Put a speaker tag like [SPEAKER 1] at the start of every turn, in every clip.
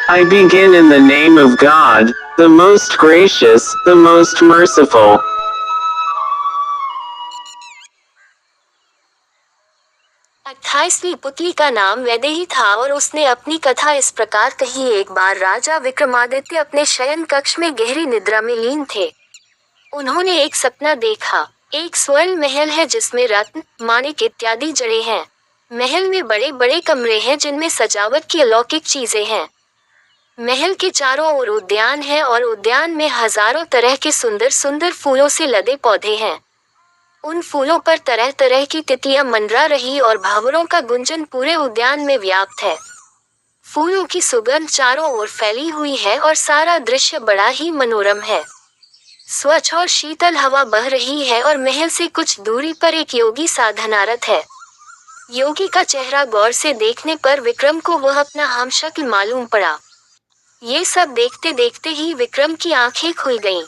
[SPEAKER 1] I begin in the name of God, the most gracious, the most merciful.
[SPEAKER 2] 28वीं पुतली का नाम वैदेही था और उसने अपनी कथा इस प्रकार कही। एक बार राजा विक्रमादित्य अपने शयन कक्ष में गहरी निद्रा में लीन थे। उन्होंने एक सपना देखा। एक स्वर्ण महल है जिसमें रत्न, माणिक इत्यादि जड़े हैं। महल में बड़े बड़े कमरे हैं जिनमें सजावट की अलौकिक चीजें हैं। महल के चारों ओर उद्यान है और उद्यान में हजारों तरह के सुंदर सुंदर फूलों से लदे पौधे हैं। उन फूलों पर तरह तरह की तितलियां मंडरा रही और भंवरों का गुंजन पूरे उद्यान में व्याप्त है। फूलों की सुगंध चारों ओर फैली हुई है और सारा दृश्य बड़ा ही मनोरम है। स्वच्छ और शीतल हवा बह रही है और महल से कुछ दूरी पर एक योगी साधनारत है। योगी का चेहरा गौर से देखने पर विक्रम को वह अपना हमशक्ल मालूम पड़ा। ये सब देखते देखते ही विक्रम की आंखें खुल गईं।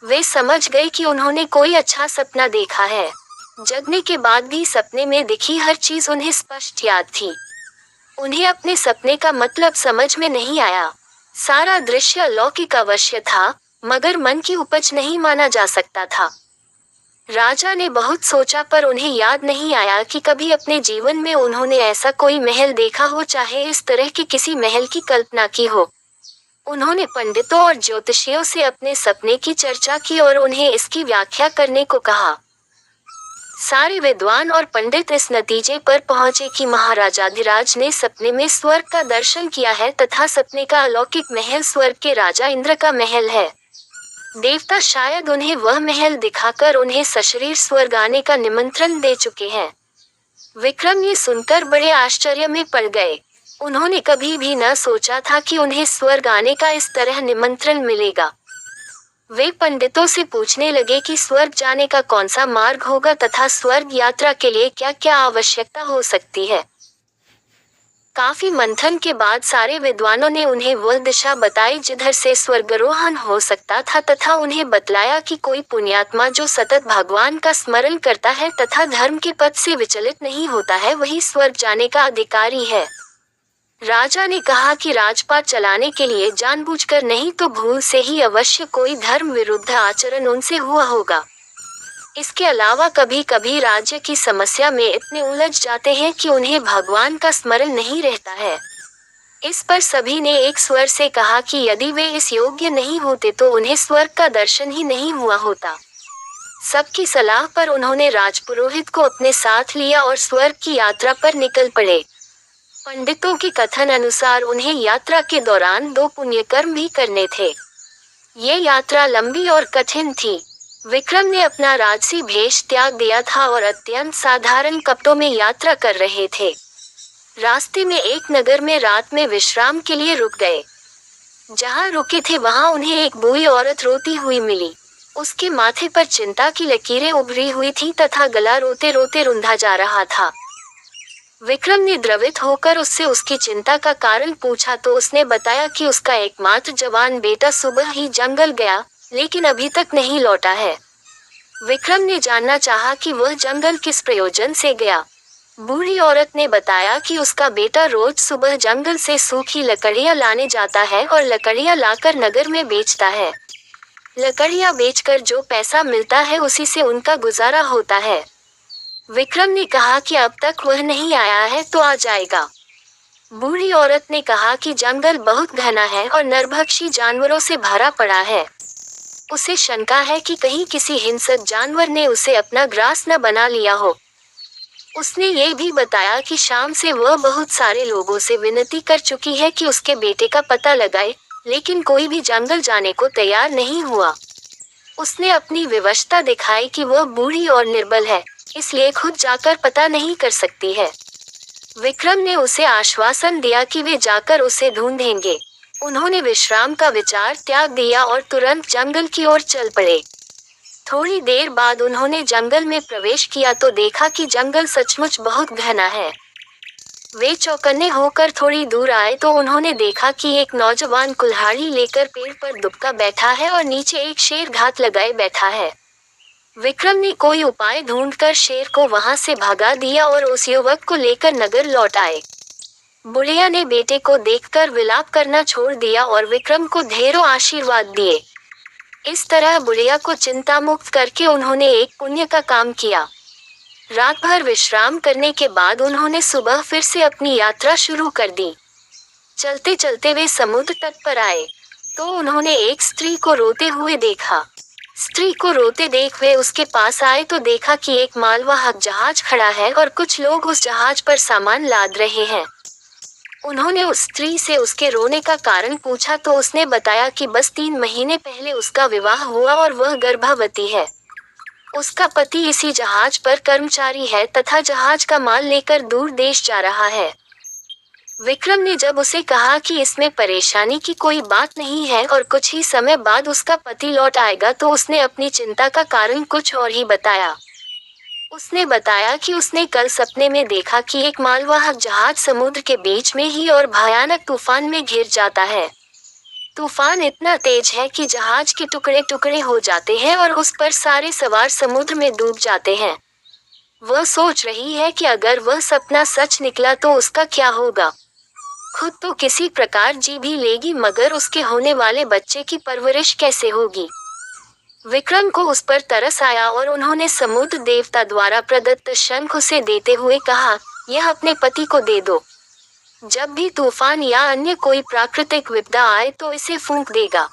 [SPEAKER 2] वे समझ गए कि उन्होंने कोई अच्छा सपना देखा है। जगने के बाद भी सपने में दिखी हर चीज उन्हें स्पष्ट याद थी। उन्हें अपने सपने का मतलब समझ में नहीं आया। सारा दृश्य अलौकिक अवश्य था, मगर मन की उपज नहीं माना जा सकता था। राजा ने बहुत सोचा पर उन्हें याद नहीं आया कि कभी अपने जीवन में उन्होंने ऐसा कोई महल देखा हो, चाहे इस तरह के किसी महल की कल्पना की हो। उन्होंने पंडितों और ज्योतिषियों से अपने सपने की चर्चा की और उन्हें इसकी व्याख्या करने को कहा। सारे विद्वान और पंडित इस नतीजे पर पहुंचे कि महाराजाधिराज ने सपने में स्वर्ग का दर्शन किया है तथा सपने का अलौकिक महल स्वर्ग के राजा इंद्र का महल है। देवता शायद उन्हें वह महल दिखाकर उन्हें सशरीर स्वर्ग आने का निमंत्रण दे चुके हैं। विक्रम ये सुनकर बड़े आश्चर्य में पड़ गए। उन्होंने कभी भी न सोचा था कि उन्हें स्वर्ग आने का इस तरह निमंत्रण मिलेगा। वे पंडितों से पूछने लगे कि स्वर्ग जाने का कौन सा मार्ग होगा तथा स्वर्ग यात्रा के लिए क्या क्या आवश्यकता हो सकती है। काफी मंथन के बाद सारे विद्वानों ने उन्हें वह दिशा बताई जिधर से स्वर्गारोहण हो सकता था तथा उन्हें बतलाया कि कोई पुण्यात्मा जो सतत भगवान का स्मरण करता है तथा धर्म के पथ से विचलित नहीं होता है, वही स्वर्ग जाने का अधिकारी है। राजा ने कहा कि राजपाट चलाने के लिए जानबूझकर नहीं तो भूल से ही अवश्य कोई धर्म विरुद्ध आचरण उनसे हुआ होगा। इसके अलावा कभी कभी राज्य की समस्या में इतने उलझ जाते हैं कि उन्हें भगवान का स्मरण नहीं रहता है। इस पर सभी ने एक स्वर से कहा कि यदि वे इस योग्य नहीं होते तो उन्हें स्वर्ग का दर्शन ही नहीं हुआ होता। सबकी सलाह पर उन्होंने राजपुरोहित को अपने साथ लिया और स्वर्ग की यात्रा पर निकल पड़े। पंडितों के कथन अनुसार उन्हें यात्रा के दौरान 2 पुण्य कर्म भी करने थे। ये यात्रा लंबी और कठिन थी। विक्रम ने अपना राजसी भेष त्याग दिया था और अत्यंत साधारण कपड़ों में यात्रा कर रहे थे। रास्ते में एक नगर में रात में विश्राम के लिए रुक गए। जहाँ रुके थे वहाँ उन्हें एक बूढ़ी औरत रोती हुई मिली। उसके माथे पर चिंता की लकीरें उभरी हुई थी तथा गला रोते रोते रुंधा जा रहा था। विक्रम ने द्रवित होकर उससे उसकी चिंता का कारण पूछा तो उसने बताया कि उसका एकमात्र जवान बेटा सुबह ही जंगल गया, लेकिन अभी तक नहीं लौटा है। विक्रम ने जानना चाहा कि वह जंगल किस प्रयोजन से गया। बूढ़ी औरत ने बताया कि उसका बेटा रोज सुबह जंगल से सूखी लकड़ियां लाने जाता है और लकड़ियां लाकर नगर में बेचता है। लकड़ियां बेचकर जो पैसा मिलता है उसी से उनका गुजारा होता है। विक्रम ने कहा कि अब तक वह नहीं आया है तो आ जाएगा। बूढ़ी औरत ने कहा कि जंगल बहुत घना है और नरभक्षी जानवरों से भरा पड़ा है। उसे शंका है कि कहीं किसी हिंसक जानवर ने उसे अपना ग्रास न बना लिया हो। उसने ये भी बताया कि शाम से वह बहुत सारे लोगों से विनती कर चुकी है कि उसके बेटे का पता लगाए, लेकिन कोई भी जंगल जाने को तैयार नहीं हुआ। उसने अपनी विवशता दिखाई कि वह बूढ़ी और निर्बल है, इसलिए खुद जाकर पता नहीं कर सकती है। विक्रम ने उसे आश्वासन दिया कि वे जाकर उसे ढूंढेंगे। उन्होंने विश्राम का विचार त्याग दिया और तुरंत जंगल की ओर चल पड़े। थोड़ी देर बाद उन्होंने जंगल में प्रवेश किया तो देखा कि जंगल सचमुच बहुत घना है। वे चौकन्ने होकर थोड़ी दूर आए तो उन्होंने देखा कि एक नौजवान कुल्हाड़ी लेकर पेड़ पर दुबका बैठा है और नीचे एक शेर घात लगाए बैठा है। विक्रम ने कोई उपाय ढूंढकर शेर को वहां से भगा दिया और उस युवक को लेकर नगर लौट आए। बुढ़िया ने बेटे को देखकर विलाप करना छोड़ दिया और विक्रम को ढेरों आशीर्वाद दिए। इस तरह बुढ़िया को चिंता मुक्त करके उन्होंने एक पुण्य का काम किया। रात भर विश्राम करने के बाद उन्होंने सुबह फिर से अपनी यात्रा शुरू कर दी। चलते चलते वे समुद्र तट पर आए तो उन्होंने एक स्त्री को रोते हुए देखा। स्त्री को रोते देख वे उसके पास आए तो देखा कि एक मालवाहक जहाज खड़ा है और कुछ लोग उस जहाज पर सामान लाद रहे हैं। उन्होंने उस स्त्री से उसके रोने का कारण पूछा तो उसने बताया कि बस 3 महीने पहले उसका विवाह हुआ और वह गर्भवती है। उसका पति इसी जहाज पर कर्मचारी है तथा जहाज का माल लेकर दूर देश जा रहा है। विक्रम ने जब उसे कहा कि इसमें परेशानी की कोई बात नहीं है और कुछ ही समय बाद उसका पति लौट आएगा तो उसने अपनी चिंता का कारण कुछ और ही बताया। उसने बताया कि उसने कल सपने में देखा कि एक मालवाहक जहाज समुद्र के बीच में ही और भयानक तूफान में घिर जाता है। तूफान इतना तेज है कि जहाज के टुकड़े टुकड़े हो जाते हैं और उस पर सारे सवार समुद्र में डूब जाते हैं। वह सोच रही है कि अगर वह सपना सच निकला तो उसका क्या होगा। खुद तो किसी प्रकार जी भी लेगी मगर उसके होने वाले बच्चे की परवरिश कैसे होगी। विक्रम को उस पर तरस आया और उन्होंने समुद्र देवता द्वारा प्रदत्त शंख उसे देते हुए कहा, यह अपने पति को दे दो। जब भी तूफान या अन्य कोई प्राकृतिक विपदा आए तो इसे फूंक देगा।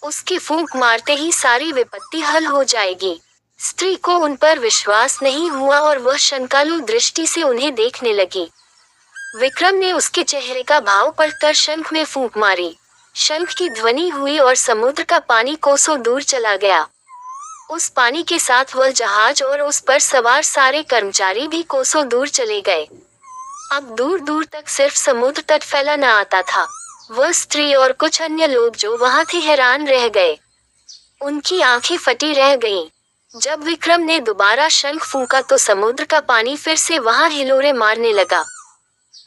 [SPEAKER 2] उसकी फूंक मारते ही सारी विपत्ति हल हो जाएगी। स्त्री को उन पर विश्वास नहीं हुआ और वह शंकालु दृष्टि से उन्हें देखने लगी। विक्रम ने उसके चेहरे का भाव पढ़कर शंख में फूंक मारी। शंख की ध्वनि हुई और समुद्र का पानी कोसों दूर चला गया। उस पानी के साथ वह जहाज और उस पर सवार सारे कर्मचारी भी कोसों दूर चले गए। अब दूर दूर तक सिर्फ समुद्र तट फैला न आता था। वह स्त्री और कुछ अन्य लोग जो वहां थे हैरान रह गए। उनकी आंखें फटी रह गईं। जब विक्रम ने दोबारा शंख फूंका तो समुद्र का पानी फिर से वहां हिलोरे मारने लगा।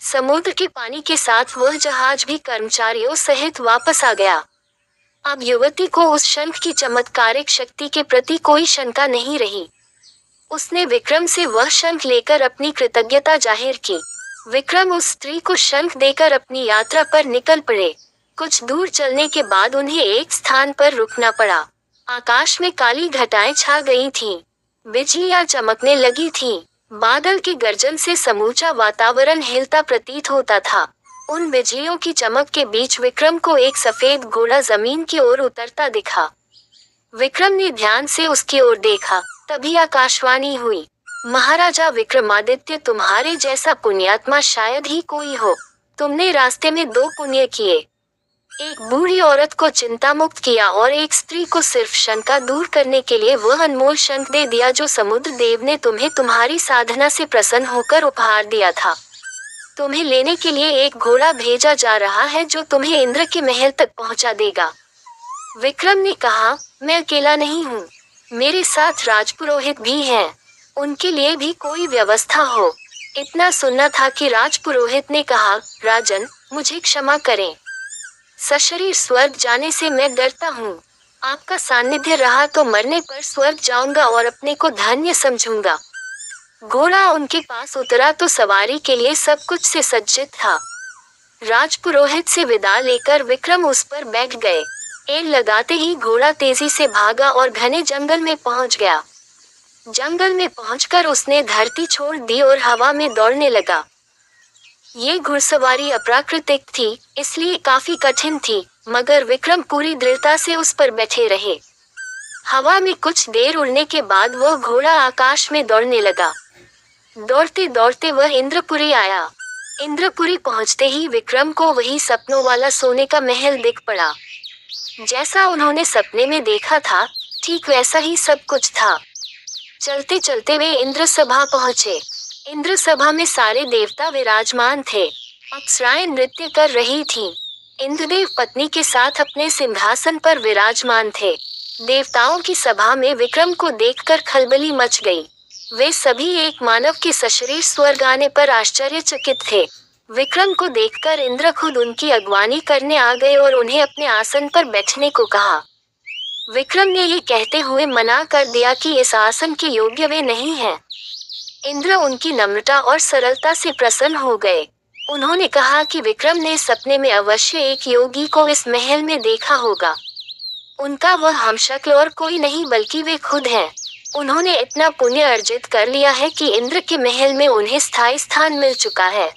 [SPEAKER 2] समुद्र के पानी के साथ वह जहाज भी कर्मचारियों सहित वापस आ गया। अब युवती को उस शंख की चमत्कारिक शक्ति के प्रति कोई शंका नहीं रही। उसने विक्रम से वह शंख लेकर अपनी कृतज्ञता जाहिर की। विक्रम उस स्त्री को शंख देकर अपनी यात्रा पर निकल पड़े। कुछ दूर चलने के बाद उन्हें एक स्थान पर रुकना पड़ा। आकाश में काली घटाएं छा गई थीं। बिजलियां चमकने लगी थीं। बादल की गर्जन से समूचा वातावरण हिलता प्रतीत होता था। उन बिजलियों की चमक के बीच विक्रम को एक सफेद घोड़ा जमीन की ओर उतरता दिखा। विक्रम ने ध्यान से उसकी ओर देखा। तभी आकाशवाणी हुई, महाराजा विक्रमादित्य, तुम्हारे जैसा पुण्यात्मा शायद ही कोई हो। तुमने रास्ते में 2 पुण्य किए। एक बूढ़ी औरत को चिंता मुक्त किया और एक स्त्री को सिर्फ शंका दूर करने के लिए वह अनमोल शंख दे दिया जो समुद्र देव ने तुम्हें तुम्हारी साधना से प्रसन्न होकर उपहार दिया था। तुम्हें लेने के लिए एक घोड़ा भेजा जा रहा है जो तुम्हें इंद्र के महल तक पहुंचा देगा। विक्रम ने कहा, मैं अकेला नहीं हूँ, मेरे साथ राजपुरोहित भी हैं। उनके लिए भी कोई व्यवस्था हो। इतना सुनना था कि राजपुरोहित ने कहा, राजन, मुझे क्षमा करें। सशरीर स्वर्ग जाने से मैं डरता हूँ। आपका सानिध्य रहा तो मरने पर स्वर्ग जाऊंगा और अपने को धन्य समझूंगा। घोड़ा उनके पास उतरा तो सवारी के लिए सब कुछ से सज्जित था। राजपुरोहित से विदा लेकर विक्रम उस पर बैठ गए। एल लगाते ही घोड़ा तेजी से भागा और घने जंगल में पहुंच गया। जंगल में पहुंचकर उसने धरती छोड़ दी और हवा में दौड़ने लगा। ये घुड़सवारी अप्राकृतिक थी, इसलिए काफी कठिन थी, मगर विक्रम पूरी दृढ़ता से उस पर बैठे रहे। हवा में कुछ देर उड़ने के बाद वह घोड़ा आकाश में दौड़ने लगा। दौड़ते दौड़ते वह इंद्रपुरी आया। इंद्रपुरी पहुंचते ही विक्रम को वही सपनों वाला सोने का महल दिख पड़ा। जैसा उन्होंने सपने में देखा था, ठीक वैसा ही सब कुछ था। चलते चलते वे इंद्र सभा पहुंचे। इंद्र सभा में सारे देवता विराजमान थे। अप्सराएं नृत्य कर रही थीं। इंद्रदेव पत्नी के साथ अपने सिंहासन पर विराजमान थे। देवताओं की सभा में विक्रम को देखकर खलबली मच गई। वे सभी एक मानव के सशरीर स्वर्ग आने पर आश्चर्यचकित थे। विक्रम को देखकर इंद्र खुद उनकी अगवानी करने आ गए और उन्हें अपने आसन पर बैठने को कहा। विक्रम ने ये कहते हुए मना कर दिया कि इस आसन के योग्य वे नहीं हैं। इंद्र उनकी नम्रता और सरलता से प्रसन्न हो गए। उन्होंने कहा कि विक्रम ने सपने में अवश्य एक योगी को इस महल में देखा होगा। उनका वह हमशक्ल और कोई नहीं बल्कि वे खुद हैं। उन्होंने इतना पुण्य अर्जित कर लिया है कि इंद्र के महल में उन्हें स्थायी स्थान मिल चुका है।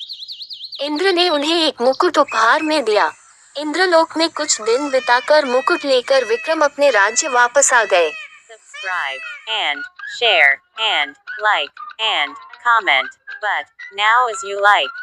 [SPEAKER 2] इंद्र ने उन्हें एक मुकुट उपहार में दिया। इंद्रलोक में कुछ दिन बिताकर मुकुट लेकर विक्रम अपने राज्य वापस आ गए।
[SPEAKER 3] Subscribe and share and like and comment. But now as you like.